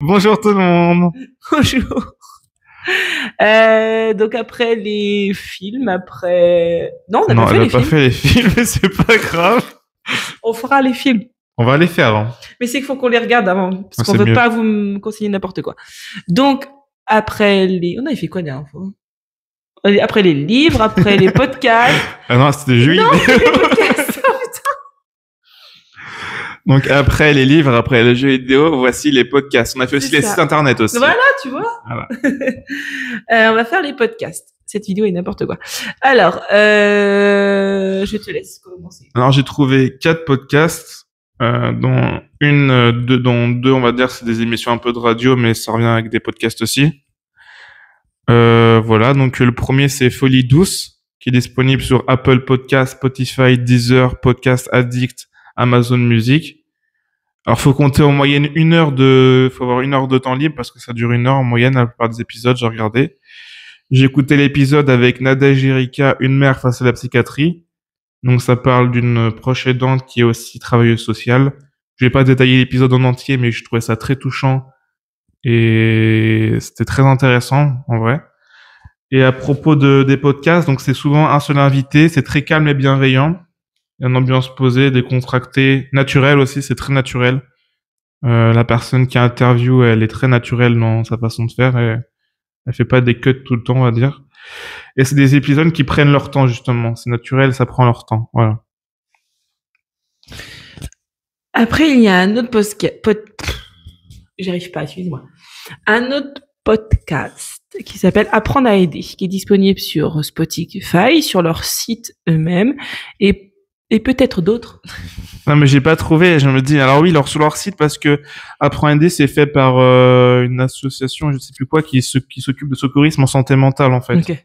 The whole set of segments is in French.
Bonjour tout le monde. Bonjour. Donc après les films, Non, on n'a Non, pas fait elle a les pas films. fait les films, mais c'est pas grave. On fera les films. On va les faire. Hein. Mais c'est qu'il faut qu'on les regarde avant, parce Ah, qu'on c'est veut mieux. pas vous me conseiller n'importe quoi. Donc, après les... On avait fait quoi la dernière fois? Après les livres, après les podcasts. Ah non, c'était jeux Non, vidéo. les podcasts. Oh, putain. Donc après les livres, après les jeux vidéo, voici les podcasts. On a fait aussi C'est les ça. sites internet aussi. Voilà, tu vois. Voilà. On va faire les podcasts. Cette vidéo est n'importe quoi. Alors, je te laisse commencer. Alors j'ai trouvé 4 podcasts, dont deux, on va dire, c'est des émissions un peu de radio, mais ça revient avec des podcasts aussi. Voilà, donc le premier c'est Folie douce, qui est disponible sur Apple Podcasts, Spotify, Deezer, Podcast Addict, Amazon Music. Alors faut compter en moyenne faut avoir 1 heure de temps libre parce que ça dure 1 heure en moyenne la plupart des épisodes, j'ai regardé. J'ai écouté l'épisode avec Nadège Erika, une mère face à la psychiatrie. Donc ça parle d'une proche aidante qui est aussi travailleuse sociale. Je vais pas détailler l'épisode en entier, mais je trouvais ça très touchant et c'était très intéressant en vrai. Et à propos des podcasts, donc c'est souvent un seul invité, c'est très calme et bienveillant. Il y a une ambiance posée, décontractée, naturelle aussi, c'est très naturel. La personne qui interviewe, elle est très naturelle dans sa façon de faire. Elle fait pas des cuts tout le temps, on va dire. Et c'est des épisodes qui prennent leur temps, justement. C'est naturel, ça prend leur temps. Voilà. Après, il y a un autre j'arrive pas, excuse-moi. Un autre podcast qui s'appelle Apprendre à aider, qui est disponible sur Spotify, sur leur site eux-mêmes, et peut-être d'autres. Non, mais j'ai pas trouvé. Je me dis, alors oui, sur leur site, parce que Apprendre à aider, c'est fait par une association, je sais plus quoi, qui s'occupe de secourisme en santé mentale, en fait. Ok.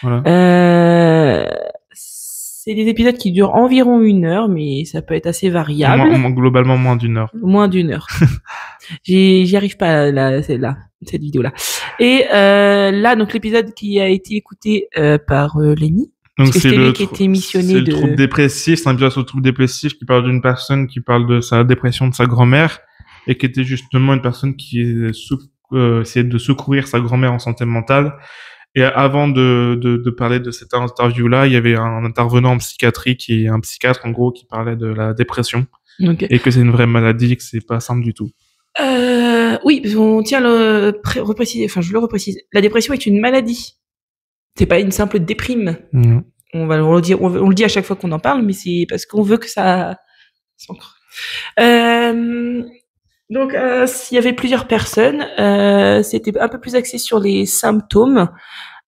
Voilà. C'est des épisodes qui durent environ 1 heure, mais ça peut être assez variable. Globalement, moins d'1 heure. Moins d'1 heure. J'y arrive pas cette vidéo-là. Et là, donc l'épisode qui a été écouté par Lenny. Donc c'est lui qui était missionné le trouble dépressif, c'est un épisode sur le trouble dépressif qui parle d'une personne qui parle de sa dépression de sa grand-mère et qui était justement une personne qui essayait de secourir sa grand-mère en santé mentale. Et avant de parler de cette interview-là, il y avait un intervenant en psychiatrie qui est un psychiatre en gros qui parlait de la dépression. Okay. Et que c'est une vraie maladie, que c'est pas simple du tout. Oui, on tient repréciser, enfin je le reprécise. La dépression est une maladie. C'est pas une simple déprime. Mmh. On le dit à chaque fois qu'on en parle, mais c'est parce qu'on veut que ça s'ancre. Donc, s'il y avait plusieurs personnes, c'était un peu plus axé sur les symptômes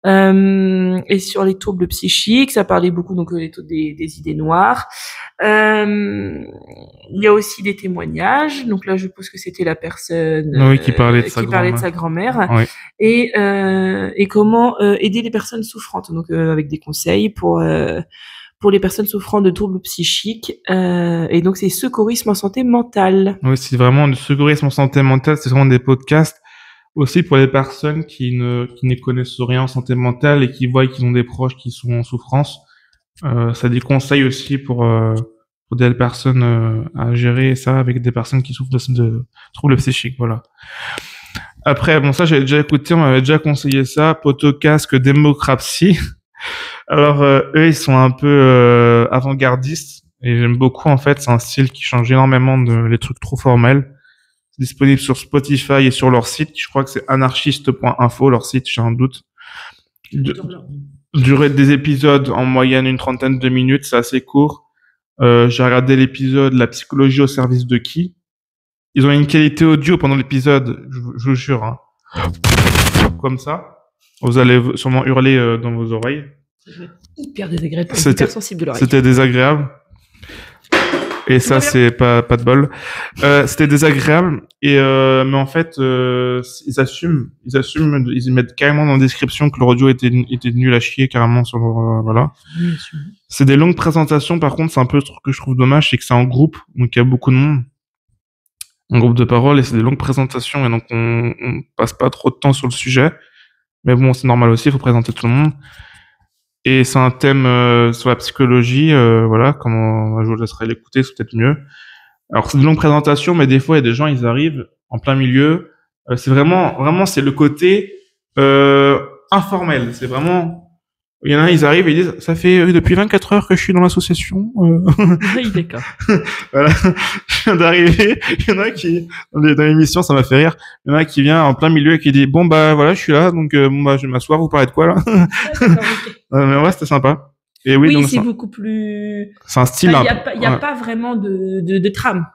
et sur les troubles psychiques. Ça parlait beaucoup donc des idées noires. Il y a aussi des témoignages. Donc là, je pense que c'était la personne qui parlait de sa grand-mère. Oui. Et comment aider les personnes souffrantes. Donc avec des conseils pour les personnes souffrant de troubles psychiques. Et donc c'est secourisme en santé mentale. Oui, c'est vraiment du secourisme en santé mentale. C'est vraiment des podcasts aussi pour les personnes qui ne connaissent rien en santé mentale et qui voient qu'ils ont des proches qui sont en souffrance. Ça des conseils aussi pour des personnes à gérer ça avec des personnes qui souffrent de troubles psychiques. Voilà. Après, bon, ça, j'avais déjà écouté, on m'avait déjà conseillé ça, Potocasque Démocratie. Alors, eux, ils sont un peu avant-gardistes et j'aime beaucoup, en fait, c'est un style qui change énormément les trucs trop formels. C'est disponible sur Spotify et sur leur site, je crois que c'est anarchiste.info, leur site, j'ai un doute. Durée des épisodes, en moyenne, 130aine de minutes, c'est assez court. J'ai regardé l'épisode La psychologie au service de qui? Ils ont une qualité audio pendant l'épisode, je vous jure, hein. Comme ça. Vous allez sûrement hurler dans vos oreilles. Hyper désagréable, hyper sensible de l'oreille. C'était désagréable. Et ça, c'est pas de bol. C'était désagréable. Et mais en fait, ils assument, ils mettent carrément dans la description que l'audio était nul à chier carrément sur leur, voilà. C'est des longues présentations. Par contre, c'est un peu ce que je trouve dommage, c'est que c'est en groupe, donc il y a beaucoup de monde. Un groupe de parole et c'est des longues présentations et donc on passe pas trop de temps sur le sujet. Mais bon, c'est normal aussi, il faut présenter tout le monde. Et c'est un thème sur la psychologie, voilà, je vous laisserai l'écouter, c'est peut-être mieux. Alors c'est une longue présentation, mais des fois il y a des gens, ils arrivent en plein milieu C'est vraiment, c'est le côté informel. C'est vraiment, il y en a, ils arrivent et ils disent, ça fait depuis 24 heures que je suis dans l'association. Oui, d'accord. Voilà, je viens d'arriver. Il y en a qui, dans l'émission, ça m'a fait rire. Il y en a qui vient en plein milieu et qui dit, bon bah voilà, je suis là, donc bon bah je vais m'asseoir. Vous parlez de quoi là? Ah, d'accord, ok. Mais ouais, c'était sympa. Et oui, Oui, donc c'est beaucoup plus. c'est un style. Il y a pas vraiment de trame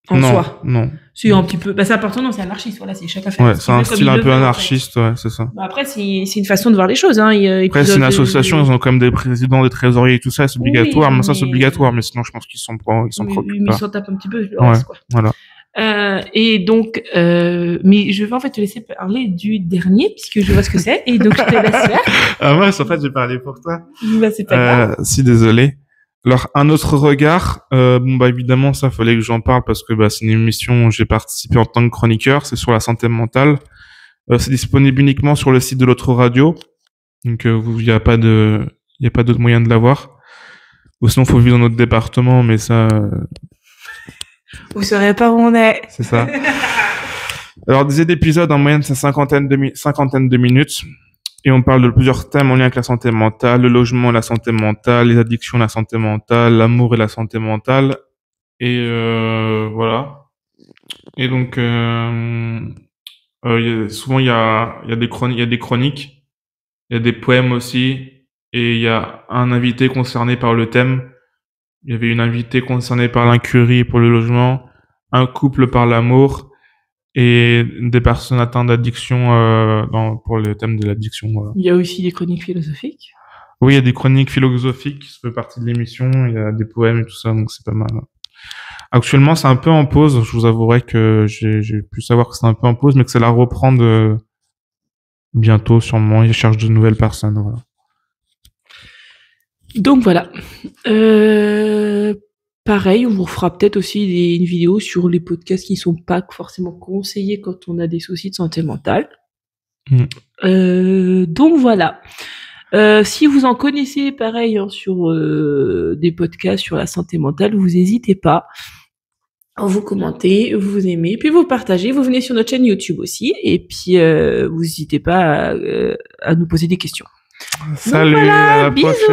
en non, soi. non. C'est un petit peu. Bah, c'est important, non, c'est anarchiste. Voilà, c'est chacun fait. Ouais, ce c'est qu'il un veut comme style il un le peu veut, en fait. anarchiste, ouais, c'est ça. Bah, après, c'est une façon de voir les choses. Hein. Après, c'est une association, ils ont quand même des présidents, des trésoriers et tout ça, c'est obligatoire. Oui, Mais ça, c'est mais- obligatoire. Mais sinon, je pense qu'ils sont Mais préoccupés ils pas. s'en tapent un petit peu. Le Ouais, reste, quoi. voilà. Et donc, mais je vais en fait te laisser parler du dernier puisque je vois ce que c'est et donc je te laisse faire. Ah ouais, en fait, j'ai parlé pour toi. Bah, c'est pas grave. Si, désolé. Alors, un autre regard, bon, bah, évidemment, ça, fallait que j'en parle parce que, bah, c'est une émission où j'ai participé en tant que chroniqueur, c'est sur la santé mentale. C'est disponible uniquement sur le site de l'autre radio. Donc, il y a pas d'autre moyen de l'avoir. Ou sinon, faut vivre dans notre département, mais ça, Vous saurez pas où on est. c'est ça. Alors, des épisodes, en moyenne, c'est cinquantaine de minutes. Et on parle de plusieurs thèmes en lien avec la santé mentale, le logement et la santé mentale, les addictions et la santé mentale, l'amour et la santé mentale. Et voilà. Et donc, souvent, il y a des chroniques, il y a des poèmes aussi. Et il y a un invité concerné par le thème. Il y avait une invitée concernée par l'incurie pour le logement, un couple par l'amour et des personnes atteintes d'addiction pour le thème de l'addiction. Voilà. Il y a aussi des chroniques philosophiques. Oui, il y a des chroniques philosophiques qui font partie de l'émission, il y a des poèmes et tout ça, donc c'est pas mal. Actuellement, c'est un peu en pause. Je vous avouerai que j'ai pu savoir que c'est un peu en pause, mais que ça la reprend bientôt sûrement. Ils cherchent de nouvelles personnes. Voilà. Donc voilà. Pareil, on vous fera peut-être aussi une vidéo sur les podcasts qui sont pas forcément conseillés quand on a des soucis de santé mentale. Donc voilà. Si vous en connaissez pareil hein, sur des podcasts sur la santé mentale, vous n'hésitez pas. Vous commentez, vous aimez, puis vous partagez, vous venez sur notre chaîne YouTube aussi, et puis vous n'hésitez pas à nous poser des questions. Salut, Donc voilà, à la bisous. prochaine.